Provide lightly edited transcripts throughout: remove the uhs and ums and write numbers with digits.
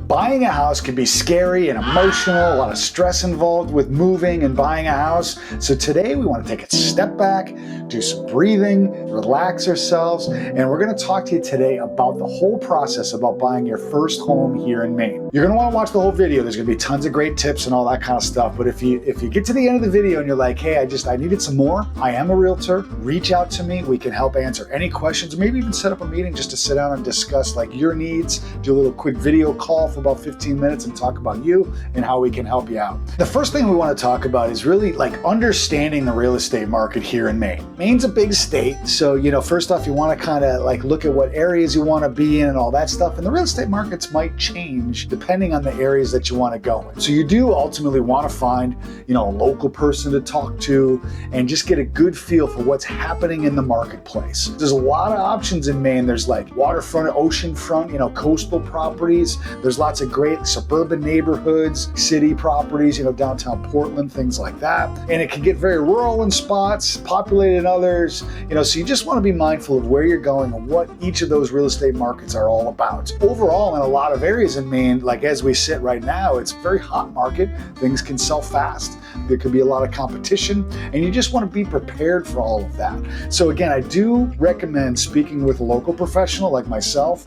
Buying a house can be scary and emotional, a lot of stress involved with moving and buying a house. So today we want to take a step back, do some breathing, relax ourselves, and we're going to talk to you today about the whole process about buying your first home here in Maine. You're going to want to watch the whole video. There's going to be tons of great tips and all that kind of stuff. But if you get to the end of the video and you're like, hey, I needed some more, I am a realtor, reach out to me. We can help answer any questions, maybe even set up a meeting just to sit down and discuss like your needs, do a little quick video call for about 15 minutes and talk about you and how we can help you out. The first thing we want to talk about is really like understanding the real estate market here in Maine. Maine's a big state, so first off, you want to kind of like look at what areas you want to be in and all that stuff. And the real estate markets might change depending on the areas that you want to go in. So you do ultimately want to find, a local person to talk to and just get a good feel for what's happening in the marketplace. There's a lot of options in Maine. There's like waterfront, oceanfront, coastal properties. There's lots of great suburban neighborhoods, city properties, downtown Portland, things like that. And it can get very rural in spots, populated in others, so you just want to be mindful of where you're going and what each of those real estate markets are all about. Overall, in a lot of areas in Maine, like as we sit right now, it's a very hot market. Things can sell fast. There could be a lot of competition, and you just want to be prepared for all of that. So again, I do recommend speaking with a local professional like myself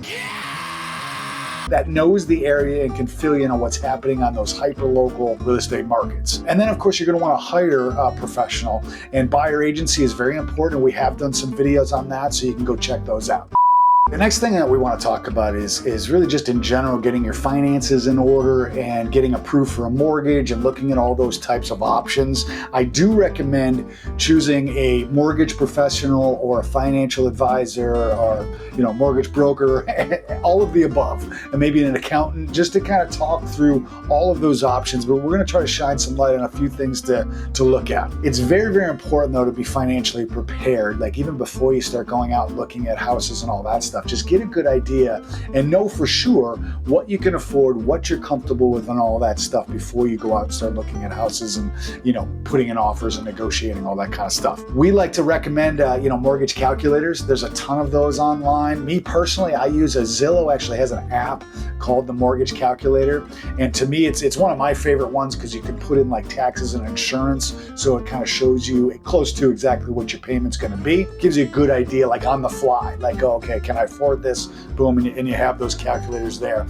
that knows the area and can fill you in on what's happening on those hyper-local real estate markets. And then of course, you're going to want to hire a professional, and buyer agency is very important. We have done some videos on that, so you can go check those out. The next thing that we want to talk about is really just in general getting your finances in order and getting approved for a mortgage and looking at all those types of options. I do recommend choosing a mortgage professional or a financial advisor or mortgage broker, all of the above, and maybe an accountant, just to kind of talk through all of those options. But we're going to try to shine some light on a few things to look at. It's very, very important though to be financially prepared, like even before you start going out looking at houses and all that stuff. Just get a good idea and know for sure what you can afford, what you're comfortable with, and all that stuff before you go out and start looking at houses and putting in offers and negotiating, all that kind of stuff. We like to recommend mortgage calculators. There's a ton of those online. Me personally, I use Zillow. Actually has an app called the Mortgage Calculator, and to me it's one of my favorite ones because you can put in like taxes and insurance, so it kind of shows you close to exactly what your payment's going to be. Gives you a good idea like on the fly, like, oh, okay, can I afford this? Boom, and you have those calculators there.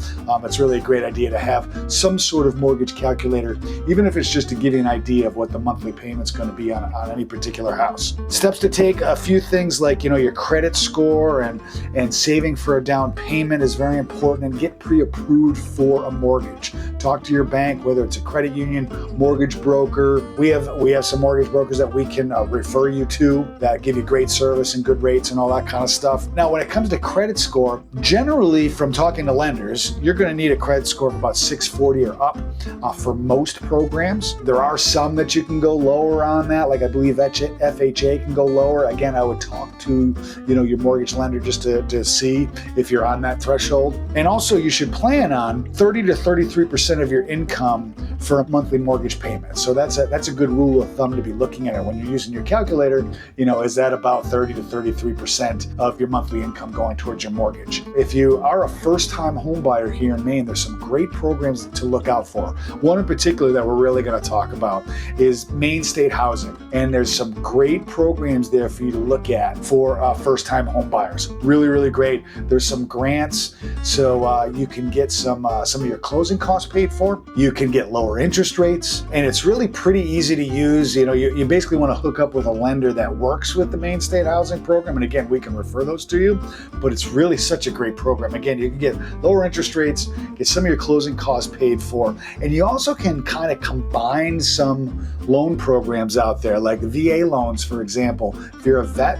It's really a great idea to have some sort of mortgage calculator, even if it's just to give you an idea of what the monthly payment's going to be on any particular house. Steps to take: a few things like your credit score and saving for a down payment is very important, and get pre-approved for a mortgage. Talk to your bank, whether it's a credit union, mortgage broker. We have some mortgage brokers that we can refer you to that give you great service and good rates and all that kind of stuff. Now, when it comes to credit score, generally from talking to lenders, you're going to need a credit score of about 640 or up for most programs. There are some that you can go lower on that, like I believe FHA can go lower. Again, I would talk to your mortgage lender just to see if you're on that threshold. And also you should plan on 30 to 33% of your income for a monthly mortgage payment. So that's a good rule of thumb to be looking at it when you're using your calculator. Is that about 30 to 33% of your monthly income going towards your mortgage? If you are a first-time home buyer here in Maine, there's some great programs to look out for. One in particular that we're really going to talk about is Maine State Housing, and there's some great programs there for you to look at for first-time home buyers. Really, really great. There's some grants, so you can get some of your closing costs paid for. You can get lower interest rates, and it's really pretty easy to use. You basically want to hook up with a lender that works with the Maine State Housing program, and again, we can refer those to you, but it's really such a great program. Again, you can get lower interest rates, get some of your closing costs paid for, and you also can kind of combine some loan programs out there, like VA loans, for example. If you're a vet,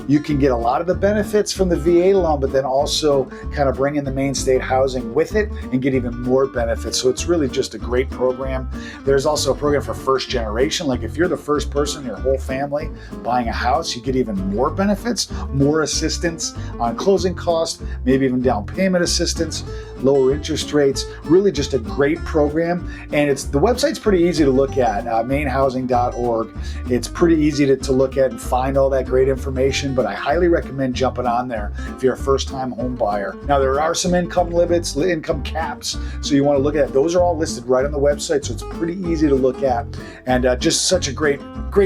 you can get a lot of the benefits from the VA loan, but then also kind of bring in the Maine State Housing with it and get even more benefits. So it's really just a great program. There's also a program for first generation. Like if you're the first person in your whole family buying a house, you get even more benefits, more assistance on closing costs, maybe even down payment assistance, lower interest rates. Really just a great program. And the website's pretty easy to look at, mainehousing.org. It's pretty easy to look at and find all that great information. information, but I highly recommend jumping on there if you're a first-time home buyer. Now, there are some income limits, income caps, so you want to look at it. Those are all listed right on the website, so it's pretty easy to look at, and just such a great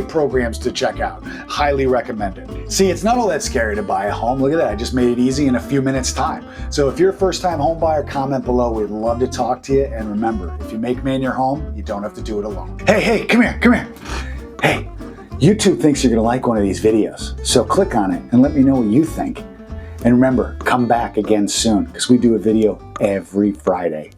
programs to check out. Highly recommend it. See, it's not all that scary to buy a home. Look at that. I just made it easy in a few minutes time. So if you're a first-time home buyer, comment below. We'd love to talk to you. And remember, if you make Maine your home, you don't have to do it alone. Hey, come here. Hey, YouTube thinks you're going to like one of these videos. So click on it and let me know what you think. And remember, come back again soon because we do a video every Friday.